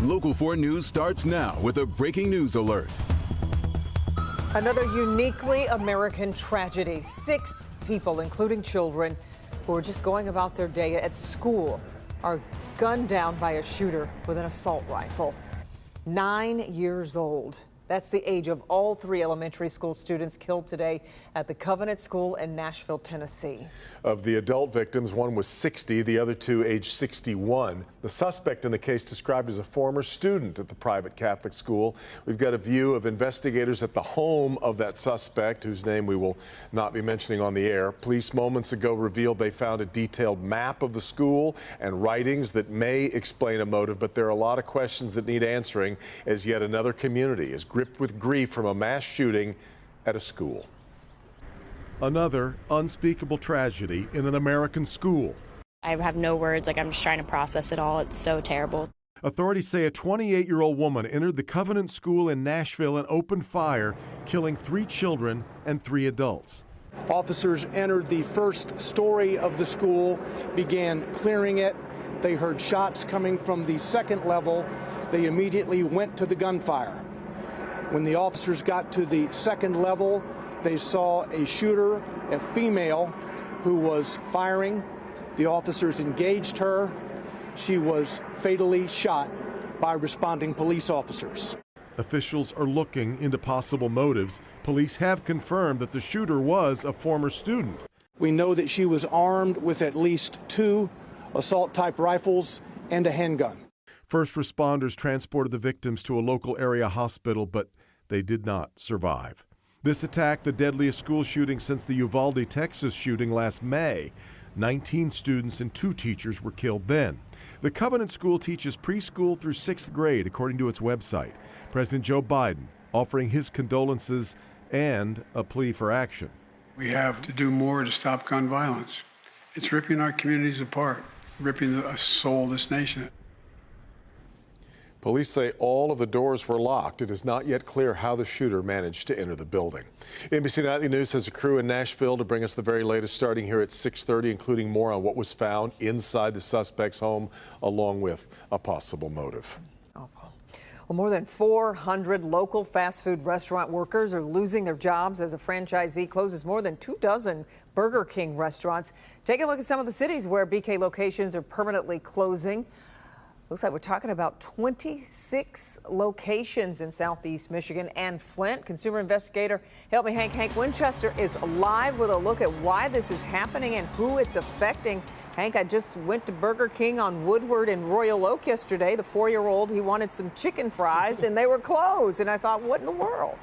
Local 4 News starts now with a breaking news alert. Another uniquely American tragedy. 6 people, including children, who were just going about their day at school, are gunned down by a shooter with an assault rifle. 9 years old. That's the age of all 3 elementary school students killed today at the Covenant School in Nashville, Tennessee. Of the adult victims, one was 60, the other 2 age 61. The suspect in the case described as a former student at the private Catholic school. We've got a view of investigators at the home of that suspect, whose name we will not be mentioning on the air. Police moments ago revealed they found a detailed map of the school and writings that may explain a motive, but there are a lot of questions that need answering as yet another community is gripped with grief from a mass shooting at a school. Another unspeakable tragedy in an American school. I have no words. I'm just trying to process it all. It's so terrible. Authorities say a 28-year-old woman entered the Covenant School in Nashville and opened fire, killing 3 children and 3 adults. Officers entered the first story of the school, began clearing it. They heard shots coming from the second level. They immediately went to the gunfire. When the officers got to the second level, they saw a shooter, a female, who was firing. The officers engaged her. She was fatally shot by responding police officers. Officials are looking into possible motives. Police have confirmed that the shooter was a former student. We know that she was armed with at least 2 assault-type rifles and a handgun. First responders transported the victims to a local area hospital, but they did not survive. This attack, the deadliest school shooting since the Uvalde, Texas shooting last May. 19 students and 2 teachers were killed then. The Covenant School teaches preschool through 6th grade, according to its website. President Joe Biden offering his condolences and a plea for action. We have to do more to stop gun violence. It's ripping our communities apart, ripping the soul of this nation. Police say all of the doors were locked. It is not yet clear how the shooter managed to enter the building. NBC Nightly News has a crew in Nashville to bring us the very latest starting here at 6:30, including more on what was found inside the suspect's home, along with a possible motive. Awful. Well, more than 400 local fast food restaurant workers are losing their jobs as a franchisee closes more than 24 Burger King restaurants. Take a look at some of the cities where BK locations are permanently closing. Looks like we're talking about 26 locations in Southeast Michigan and Flint. Consumer investigator, help me Hank Winchester is live with a look at why this is happening and who it's affecting. Hank, I just went to Burger King on Woodward in Royal Oak yesterday. The 4-year-old, he wanted some chicken fries and they were closed. And I thought, what in the world?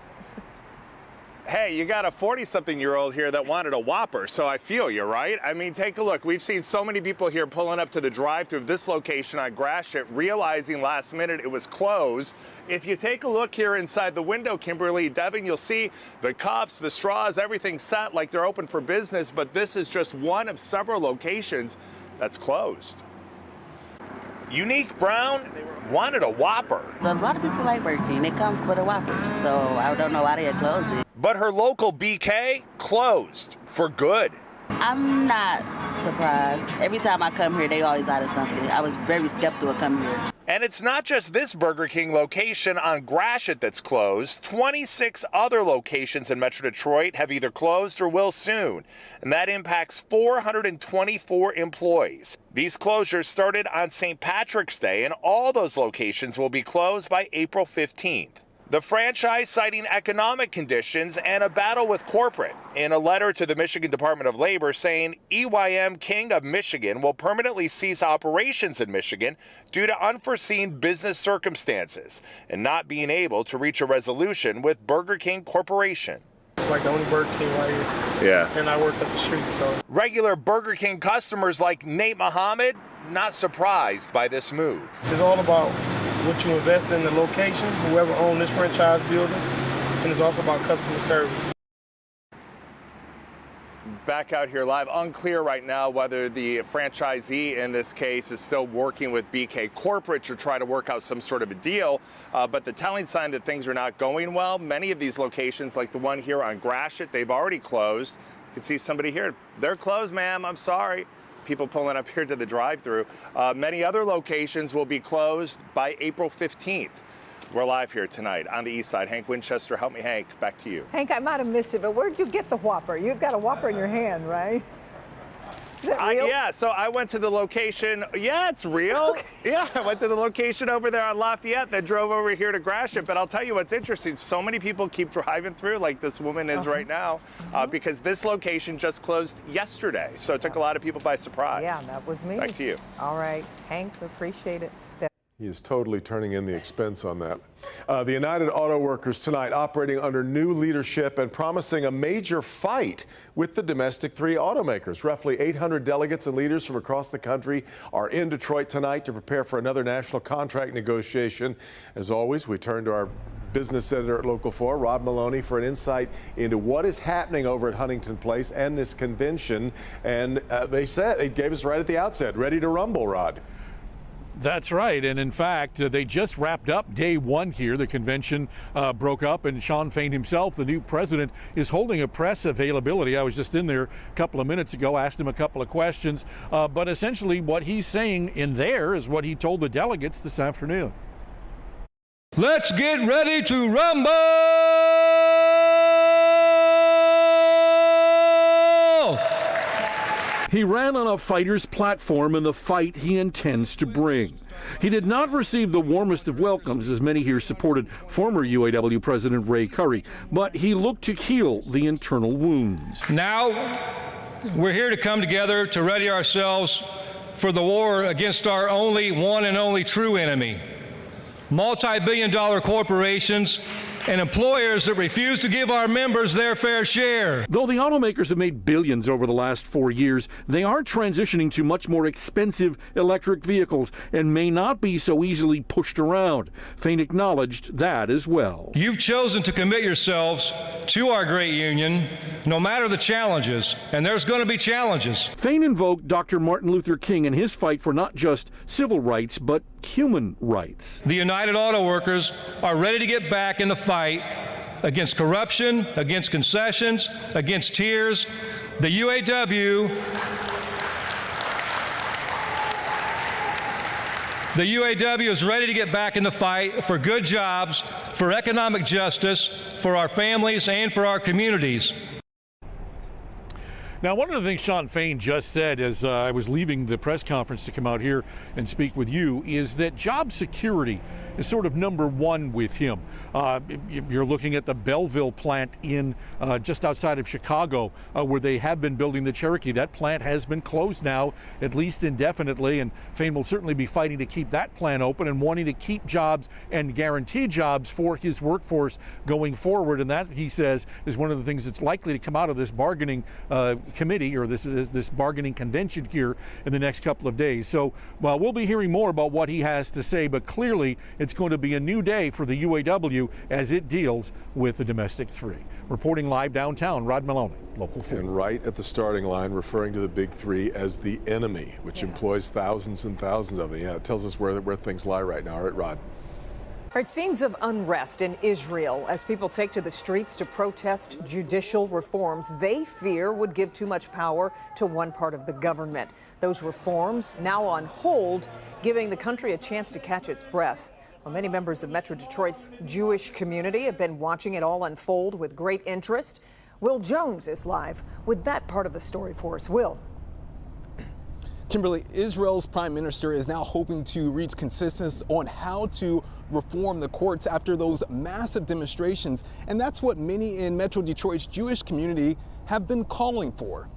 Hey, you got a 40-something-year-old here that wanted a Whopper, so I feel you, right? I mean, take a look. We've seen so many people here pulling up to the drive-thru of this location on Gratiot, realizing last minute it was closed. If you take a look here inside the window, Kimberly, Devin, you'll see the cups, the straws, everything set like they're open for business, but this is just one of several locations that's closed. Unique Brown wanted a Whopper. A lot of people like Burger King. They come for the Whoppers, so I don't know why they close it. But her local BK closed for good. I'm not surprised. Every time I come here, they always out of something. I was very skeptical coming here. And it's not just this Burger King location on Gratiot that's closed. 26 other locations in Metro Detroit have either closed or will soon. And that impacts 424 employees. These closures started on St. Patrick's Day, and all those locations will be closed by April 15th. The franchise citing economic conditions and a battle with corporate. In a letter to the Michigan Department of Labor saying EYM King of Michigan will permanently cease operations in Michigan due to unforeseen business circumstances and not being able to reach a resolution with Burger King Corporation. It's like the only Burger King right here. Yeah. And I work up the street, so. Regular Burger King customers like Nate Muhammad, not surprised by this move. It's all about what you invest in the location, whoever owns this franchise building, and it's also about customer service. Back out here live, unclear right now whether the franchisee in this case is still working with BK Corporate to try to work out some sort of a deal, but the telling sign that things are not going well. Many of these locations, like the one here on Gratiot, they've already closed. You can see somebody here. They're closed, ma'am. I'm sorry. people pulling up here to the drive-thru. Many other locations will be closed by April 15th. We're live here tonight on the east side. Hank Winchester, help me, Hank. Back to you. Hank, I might have missed it, but where'd you get the Whopper? You've got a Whopper in your hand, right? Is that real? Yeah, so I went to the location. Yeah, it's real. Okay. Yeah, I went to the location over there on Lafayette, then drove over here to Gratiot. But I'll tell you what's interesting. So many people keep driving through, like this woman is right now, because this location just closed yesterday. So it took a lot of people by surprise. Yeah, that was me. Back to you. All right, Hank, appreciate it. He is totally turning in the expense on that. The United Auto Workers tonight operating under new leadership and promising a major fight with the domestic three automakers. Roughly 800 delegates and leaders from across the country are in Detroit tonight to prepare for another national contract negotiation. As always, we turn to our business editor at Local 4, Rod Maloney, for an insight into what is happening over at Huntington Place and this convention. And they gave us right at the outset, ready to rumble, Rod. That's right. And in fact, they just wrapped up day one here. The convention broke up, and Shawn Fain himself, the new president, is holding a press availability. I was just in there a couple of minutes ago, asked him a couple of questions. But essentially what he's saying in there is what he told the delegates this afternoon. Let's get ready to rumble! He ran on a fighter's platform in the fight he intends to bring. He did not receive the warmest of welcomes, as many here supported former UAW President Ray Curry, but he looked to heal the internal wounds. Now, we're here to come together to ready ourselves for the war against our only one and only true enemy, multi-billion-dollar corporations and employers that refuse to give our members their fair share. Though the automakers have made billions over the last 4 years, they are transitioning to much more expensive electric vehicles and may not be so easily pushed around. Fain acknowledged that as well. You've chosen to commit yourselves to our great union, no matter the challenges, and there's going to be challenges. Fain invoked Dr. Martin Luther King and his fight for not just civil rights, but human rights. The United Auto Workers are ready to get back in the fight against corruption, against concessions, against tiers. The UAW is ready to get back in the fight for good jobs, for economic justice, for our families, and for our communities. Now, one of the things Shawn Fain just said as I was leaving the press conference to come out here and speak with you is that job security is sort of number one with him. You're looking at the Belleville plant in just outside of Chicago where they have been building the Cherokee. That plant has been closed now, at least indefinitely, and Fain will certainly be fighting to keep that plant open and wanting to keep jobs and guarantee jobs for his workforce going forward. And that, he says, is one of the things that's likely to come out of this bargaining committee or this bargaining convention here in the next couple of days. So while we'll be hearing more about what he has to say, but clearly it's going to be a new day for the UAW as it deals with the domestic three. Reporting live downtown, Rod Maloney, Local 4. And right at the starting line, referring to the big three as the enemy, which employs thousands and thousands of them. Yeah, it tells us where things lie right now. All right, Rod. All right, scenes of unrest in Israel as people take to the streets to protest judicial reforms they fear would give too much power to one part of the government. Those reforms now on hold, giving the country a chance to catch its breath. Well, many members of Metro Detroit's Jewish community have been watching it all unfold with great interest. Will Jones is live with that part of the story for us. Will. Kimberly, Israel's prime minister is now hoping to reach consensus on how to reform the courts after those massive demonstrations. And that's what many in Metro Detroit's Jewish community have been calling for.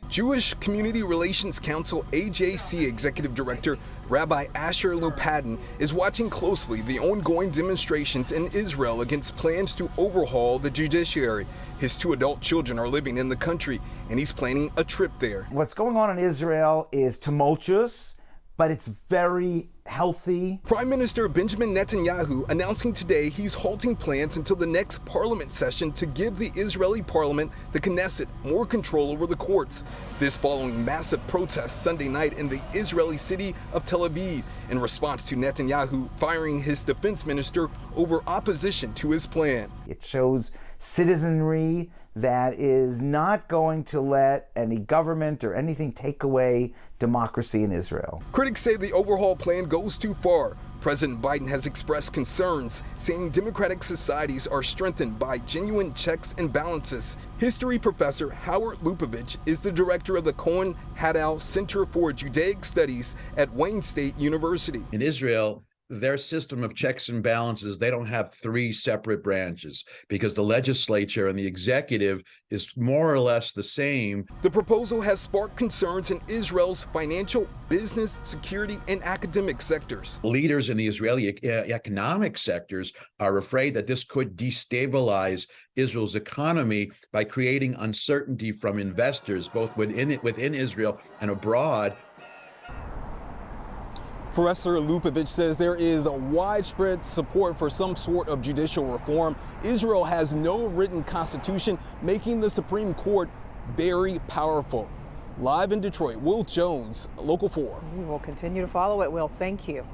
Jewish Community Relations Council AJC Executive Director Rabbi Asher Lopatin is watching closely the ongoing demonstrations in Israel against plans to overhaul the judiciary. His 2 adult children are living in the country, and he's planning a trip there. What's going on in Israel is tumultuous, but it's very healthy. Prime Minister Benjamin Netanyahu announcing today he's halting plans until the next parliament session to give the Israeli parliament, the Knesset, more control over the courts. This following massive protests Sunday night in the Israeli city of Tel Aviv in response to Netanyahu firing his defense minister over opposition to his plan. It shows citizenry that is not going to let any government or anything take away democracy in Israel. Critics say the overhaul plan goes too far. President Biden has expressed concerns, saying democratic societies are strengthened by genuine checks and balances. History professor Howard Lupovich is the director of the Cohen Haddow Center for Judaic Studies at Wayne State University. In Israel, their system of checks and balances, they don't have three separate branches because the legislature and the executive is more or less the same. The proposal has sparked concerns in Israel's financial, business, security, and academic sectors. Leaders in the Israeli economic sectors are afraid that this could destabilize Israel's economy by creating uncertainty from investors, both within Israel and abroad. Professor Lupovich says there is a widespread support for some sort of judicial reform. Israel has no written constitution, making the Supreme Court very powerful. Live in Detroit, Will Jones, Local 4. We will continue to follow it, Will. Thank you.